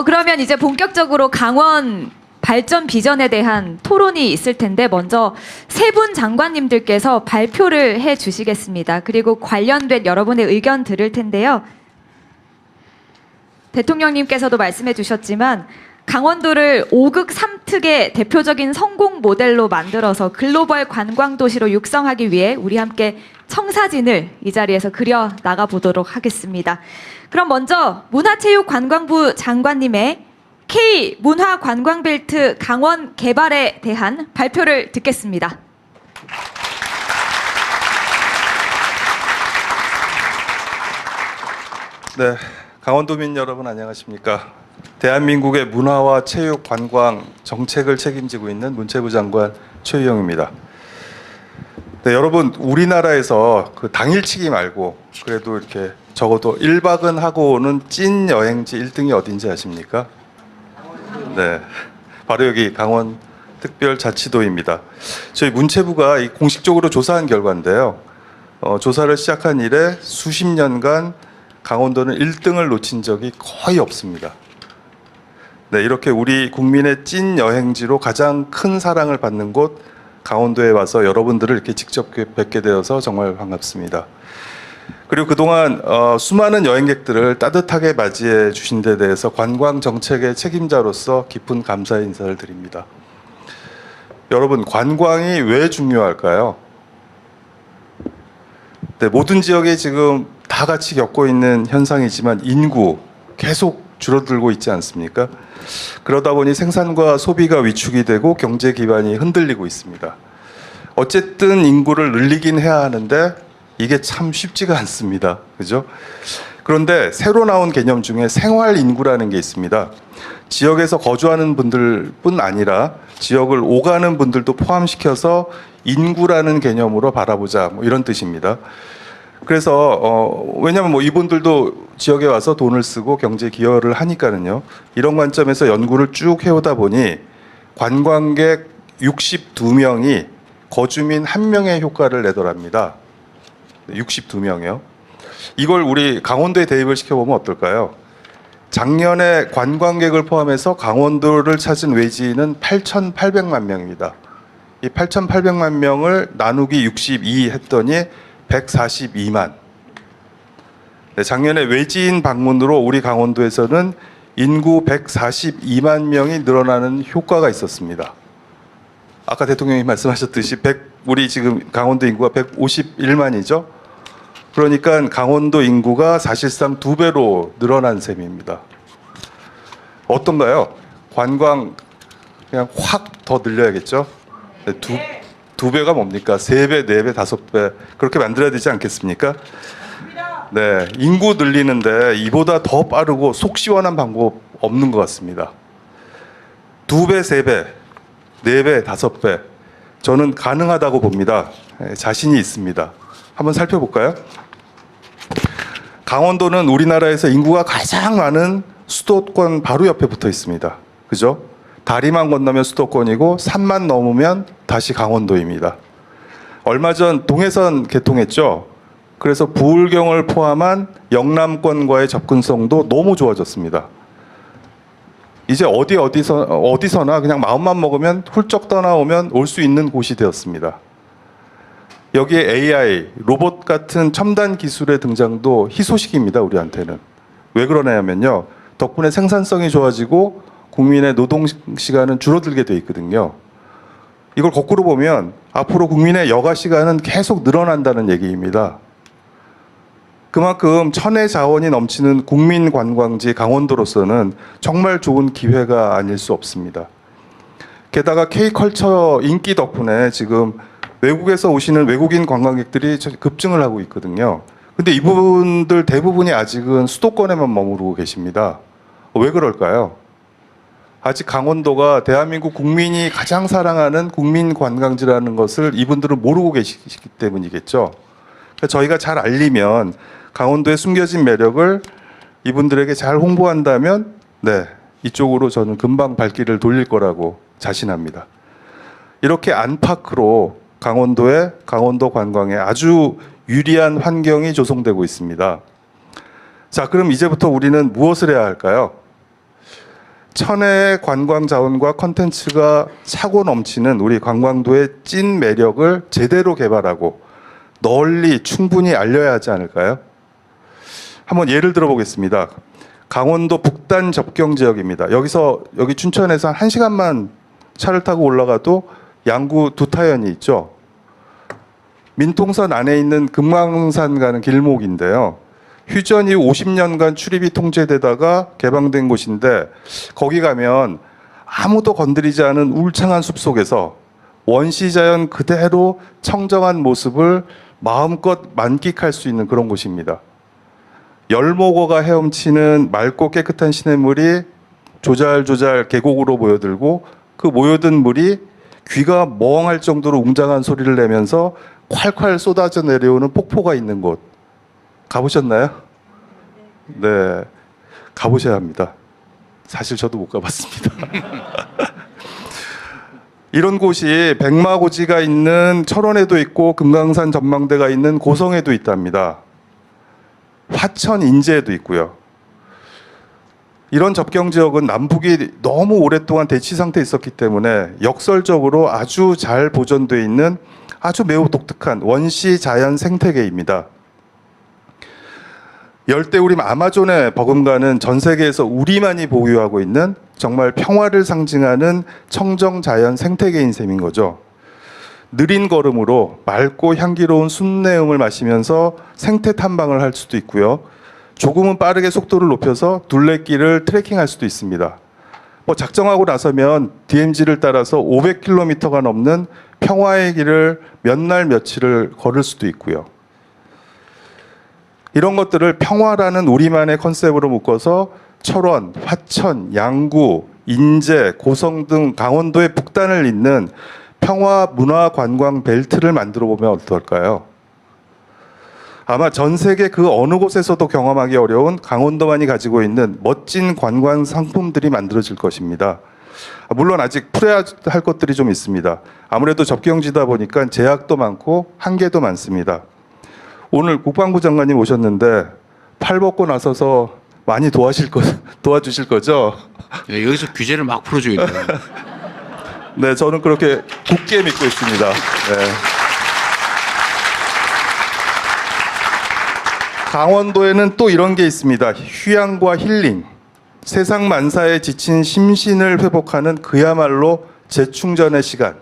그러면 이제 본격적으로 강원 발전 비전에 대한 토론이 있을 텐데 먼저 세 분 장관님들께서 발표를 해 주시겠습니다. 그리고 관련된 여러분의 의견 들을 텐데요. 대통령님께서도 말씀해 주셨지만 강원도를 5극 3특의 대표적인 성공 모델로 만들어서 글로벌 관광 도시로 육성하기 위해 우리 함께 청사진을 이 자리에서 그려 나가 보도록 하겠습니다. 그럼 먼저 문화체육관광부 장관님의 K 문화관광벨트 강원 개발에 대한 발표를 듣겠습니다. 네, 강원도민 여러분 안녕하십니까? 대한민국의 문화와 체육, 관광 정책을 책임지고 있는 문체부 장관 최유영입니다. 네, 여러분 우리나라에서 그 당일치기 말고 그래도 이렇게 적어도 1박은 하고 오는 찐 여행지 1등이 어딘지 아십니까? 네, 바로 여기 강원 특별자치도입니다. 저희 문체부가 공식적으로 조사한 결과인데요. 조사를 시작한 이래 수십 년간 강원도는 1등을 놓친 적이 거의 없습니다. 네, 이렇게 우리 국민의 찐 여행지로 가장 큰 사랑을 받는 곳 강원도에 와서 여러분들을 이렇게 직접 뵙게 되어서 정말 반갑습니다. 그리고 그동안 수많은 여행객들을 따뜻하게 맞이해 주신 데 대해서 관광 정책의 책임자로서 깊은 감사의 인사를 드립니다. 여러분, 관광이 왜 중요할까요? 네, 모든 지역에 지금 다 같이 겪고 있는 현상이지만 인구 계속 줄어들고 있지 않습니까? 그러다 보니 생산과 소비가 위축이 되고 경제 기반이 흔들리고 있습니다. 어쨌든 인구를 늘리긴 해야 하는데 이게 참 쉽지가 않습니다. 그죠? 그런데 새로 나온 개념 중에 생활 인구라는 게 있습니다. 지역에서 거주하는 분들뿐 아니라 지역을 오가는 분들도 포함시켜서 인구라는 개념으로 바라보자, 뭐 이런 뜻입니다. 그래서 왜냐하면 뭐 이분들도 지역에 와서 돈을 쓰고 경제 기여를 하니까는요. 이런 관점에서 연구를 쭉 해오다 보니 관광객 62명이 거주민 1명의 효과를 내더랍니다. 62명이요. 이걸 우리 강원도에 대입을 시켜보면 어떨까요? 작년에 관광객을 포함해서 강원도를 찾은 외지인은 8,800만 명입니다. 이 8,800만 명을 나누기 62 했더니 142만. 네, 작년에 외지인 방문으로 우리 강원도에서는 인구 142만 명이 늘어나는 효과가 있었습니다. 아까 대통령이 말씀하셨듯이 우리 지금 강원도 인구가 151만이죠. 그러니까 강원도 인구가 사실상 2배로 늘어난 셈입니다. 어떤가요? 관광 그냥 확 더 늘려야겠죠? 네, 두 배가 뭡니까? 3배, 4배, 5배 그렇게 만들어야 되지 않겠습니까? 네, 인구 늘리는데 이보다 더 빠르고 속 시원한 방법 없는 것 같습니다. 2배, 3배, 4배, 5배 저는 가능하다고 봅니다. 자신이 있습니다. 한번 살펴볼까요? 강원도는 우리나라에서 인구가 가장 많은 수도권 바로 옆에 붙어 있습니다. 그죠? 다리만 건너면 수도권이고 산만 넘으면 다시 강원도입니다. 얼마 전 동해선 개통했죠. 그래서 부울경을 포함한 영남권과의 접근성도 너무 좋아졌습니다. 이제 어디서나 그냥 마음만 먹으면 훌쩍 떠나오면 올 수 있는 곳이 되었습니다. 여기에 AI, 로봇 같은 첨단 기술의 등장도 희소식입니다. 우리한테는. 왜 그러냐면요. 덕분에 생산성이 좋아지고 국민의 노동 시간은 줄어들게 돼 있거든요. 이걸 거꾸로 보면 앞으로 국민의 여가 시간은 계속 늘어난다는 얘기입니다. 그만큼 천혜 자원이 넘치는 국민 관광지 강원도로서는 정말 좋은 기회가 아닐 수 없습니다. 게다가 K컬처 인기 덕분에 지금 외국에서 오시는 외국인 관광객들이 급증을 하고 있거든요. 근데 이분들 대부분이 아직은 수도권에만 머무르고 계십니다. 왜 그럴까요? 아직 강원도가 대한민국 국민이 가장 사랑하는 국민 관광지라는 것을 이분들은 모르고 계시기 때문이겠죠. 그러니까 저희가 잘 알리면 강원도의 숨겨진 매력을 이분들에게 잘 홍보한다면 네, 이쪽으로 저는 금방 발길을 돌릴 거라고 자신합니다. 이렇게 안팎으로 강원도의 강원도 관광에 아주 유리한 환경이 조성되고 있습니다. 자, 그럼 이제부터 우리는 무엇을 해야 할까요? 천혜의 관광 자원과 컨텐츠가 차고 넘치는 우리 강원도의 찐 매력을 제대로 개발하고 널리 충분히 알려야 하지 않을까요? 한번 예를 들어 보겠습니다. 강원도 북단 접경 지역입니다. 여기 춘천에서 한 1시간만 차를 타고 올라가도 양구 두타연이 있죠. 민통선 안에 있는 금강산 가는 길목인데요. 휴전 이후 50년간 출입이 통제되다가 개방된 곳인데 거기 가면 아무도 건드리지 않은 울창한 숲속에서 원시자연 그대로 청정한 모습을 마음껏 만끽할 수 있는 그런 곳입니다. 열목어가 헤엄치는 맑고 깨끗한 시냇물이 조잘조잘 계곡으로 모여들고 그 모여든 물이 귀가 멍할 정도로 웅장한 소리를 내면서 콸콸 쏟아져 내려오는 폭포가 있는 곳 가보셨나요? 네, 가보셔야 합니다. 사실 저도 못 가봤습니다. 이런 곳이 백마고지가 있는 철원에도 있고 금강산 전망대가 있는 고성에도 있답니다. 화천 인제에도 있고요. 이런 접경 지역은 남북이 너무 오랫동안 대치 상태에 있었기 때문에 역설적으로 아주 잘 보존되어 있는 아주 매우 독특한 원시 자연 생태계입니다. 열대우림 아마존에 버금가는 전 세계에서 우리만이 보유하고 있는 정말 평화를 상징하는 청정 자연 생태계인 셈인 거죠. 느린 걸음으로 맑고 향기로운 숲내음을 마시면서 생태 탐방을 할 수도 있고요. 조금은 빠르게 속도를 높여서 둘레길을 트레킹할 수도 있습니다. 작정하고 나서면 DMZ를 따라서 500km가 넘는 평화의 길을 몇 날 며칠을 걸을 수도 있고요. 이런 것들을 평화라는 우리만의 컨셉으로 묶어서 철원, 화천, 양구, 인제, 고성 등 강원도의 북단을 잇는 평화 문화 관광 벨트를 만들어 보면 어떨까요? 아마 전 세계 그 어느 곳에서도 경험하기 어려운 강원도만이 가지고 있는 멋진 관광 상품들이 만들어질 것입니다. 물론 아직 풀어야 할 것들이 좀 있습니다. 아무래도 접경지다 보니까 제약도 많고 한계도 많습니다. 오늘 국방부 장관님 오셨는데 팔 벗고 나서서 많이 도와주실 거죠? 네, 여기서 규제를 막 풀어줘야 돼요. 네, 저는 그렇게 굳게 믿고 있습니다. 네. 강원도에는 또 이런 게 있습니다. 휴양과 힐링. 세상 만사에 지친 심신을 회복하는 그야말로 재충전의 시간.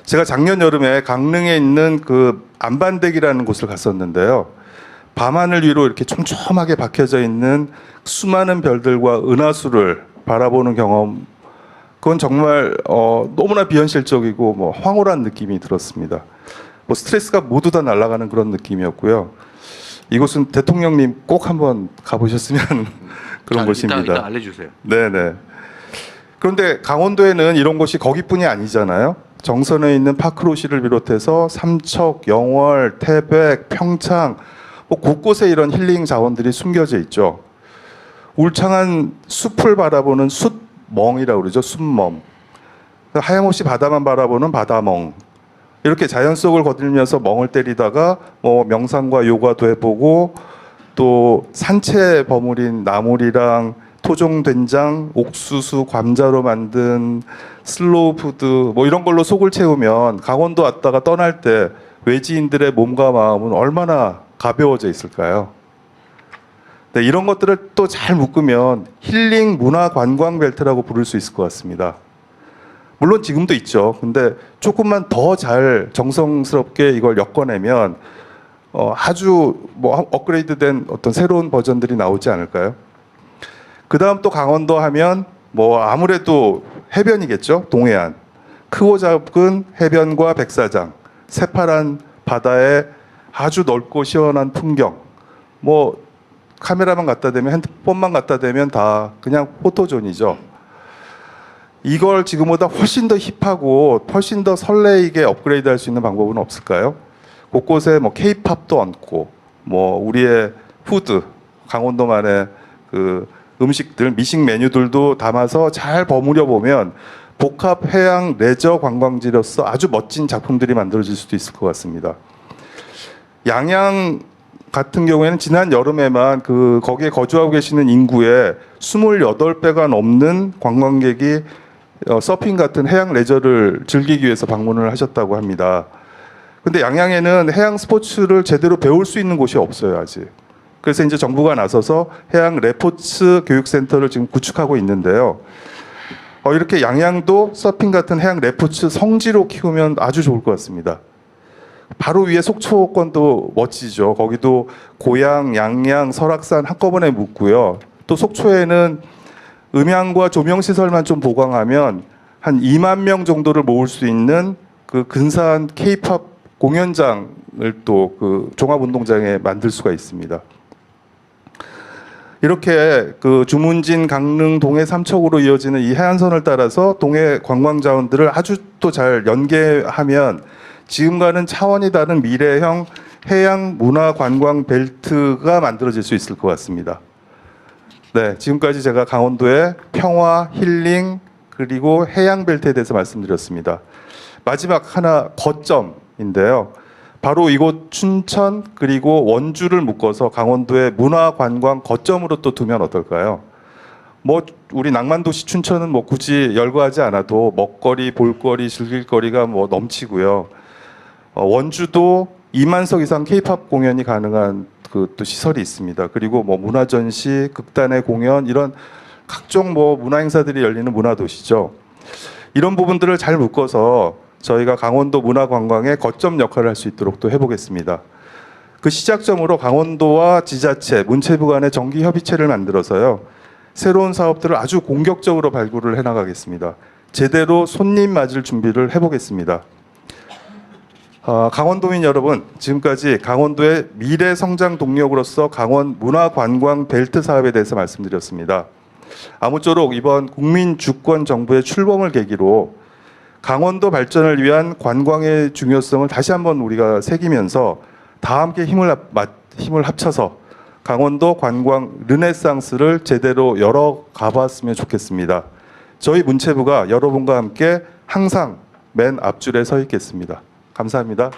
제가 작년 여름에 강릉에 있는 그 안반댁이라는 곳을 갔었는데요. 밤하늘 위로 이렇게 촘촘하게 박혀져 있는 수많은 별들과 은하수를 바라보는 경험. 그건 정말 너무나 비현실적이고 황홀한 느낌이 들었습니다. 스트레스가 모두 다 날아가는 그런 느낌이었고요. 이곳은 대통령님 꼭 한번 가보셨으면 그런 곳입니다. 이따 알려주세요. 네네. 그런데 강원도에는 이런 곳이 거기뿐이 아니잖아요. 정선에 있는 파크로시를 비롯해서 삼척, 영월, 태백, 평창 곳곳에 이런 힐링 자원들이 숨겨져 있죠. 울창한 숲을 바라보는 숲멍이라고 그러죠. 숲멍. 하염없이 바다만 바라보는 바다멍. 이렇게 자연 속을 거들면서 멍을 때리다가 명상과 요가도 해보고 또 산채 버무린 나물이랑 토종 된장, 옥수수, 감자로 만든 슬로우 푸드 이런 걸로 속을 채우면 강원도 왔다가 떠날 때 외지인들의 몸과 마음은 얼마나 가벼워져 있을까요? 네, 이런 것들을 또 잘 묶으면 힐링 문화 관광 벨트라고 부를 수 있을 것 같습니다. 물론 지금도 있죠. 근데 조금만 더 잘 정성스럽게 이걸 엮어내면 아주 업그레이드된 어떤 새로운 버전들이 나오지 않을까요? 그 다음 또 강원도 하면 아무래도 해변이겠죠. 동해안. 크고 작은 해변과 백사장, 새파란 바다에 아주 넓고 시원한 풍경. 카메라만 갖다 대면, 핸드폰만 갖다 대면 다 그냥 포토존이죠. 이걸 지금보다 훨씬 더 힙하고 훨씬 더 설레이게 업그레이드 할 수 있는 방법은 없을까요? 곳곳에 K-팝도 얹고 우리의 푸드, 강원도만의 그 음식들, 미식 메뉴들도 담아서 잘 버무려 보면 복합 해양 레저 관광지로서 아주 멋진 작품들이 만들어질 수도 있을 것 같습니다. 양양 같은 경우에는 지난 여름에만 거기에 거주하고 계시는 인구의 28배가 넘는 관광객이 서핑 같은 해양 레저를 즐기기 위해서 방문을 하셨다고 합니다. 근데 양양에는 해양 스포츠를 제대로 배울 수 있는 곳이 없어요, 아직. 그래서 이제 정부가 나서서 해양 레포츠 교육센터를 지금 구축하고 있는데요. 이렇게 양양도 서핑 같은 해양 레포츠 성지로 키우면 아주 좋을 것 같습니다. 바로 위에 속초권도 멋지죠. 거기도 고양, 양양, 설악산 한꺼번에 묻고요. 또 속초에는 음향과 조명 시설만 좀 보강하면 한 2만 명 정도를 모을 수 있는 그 근사한 K-팝 공연장을 또 그 종합운동장에 만들 수가 있습니다. 이렇게 그 주문진, 강릉, 동해 삼척으로 이어지는 이 해안선을 따라서 동해 관광 자원들을 아주 또 잘 연계하면 지금과는 차원이 다른 미래형 해양 문화 관광 벨트가 만들어질 수 있을 것 같습니다. 네, 지금까지 제가 강원도의 평화, 힐링, 그리고 해양 벨트에 대해서 말씀드렸습니다. 마지막 하나 거점인데요. 바로 이곳 춘천 그리고 원주를 묶어서 강원도의 문화 관광 거점으로 또 두면 어떨까요? 뭐 우리 낭만도시 춘천은 뭐 굳이 열거하지 않아도 먹거리, 볼거리, 즐길거리가 뭐 넘치고요. 원주도 2만 석 이상 K-팝 공연이 가능한 그 또 시설이 있습니다. 그리고 뭐 문화 전시, 극단의 공연 이런 각종 뭐 문화 행사들이 열리는 문화 도시죠. 이런 부분들을 잘 묶어서 저희가 강원도 문화 관광의 거점 역할을 할 수 있도록 또 해보겠습니다. 그 시작점으로 강원도와 지자체, 문체부 간의 정기 협의체를 만들어서요. 새로운 사업들을 아주 공격적으로 발굴을 해나가겠습니다. 제대로 손님 맞을 준비를 해보겠습니다. 강원도민 여러분, 지금까지 강원도의 미래 성장 동력으로서 강원 문화관광 벨트 사업에 대해서 말씀드렸습니다. 아무쪼록 이번 국민주권 정부의 출범을 계기로 강원도 발전을 위한 관광의 중요성을 다시 한번 우리가 새기면서 다 함께 힘을 합쳐서 강원도 관광 르네상스를 제대로 열어가봤으면 좋겠습니다. 저희 문체부가 여러분과 함께 항상 맨 앞줄에 서 있겠습니다. 감사합니다.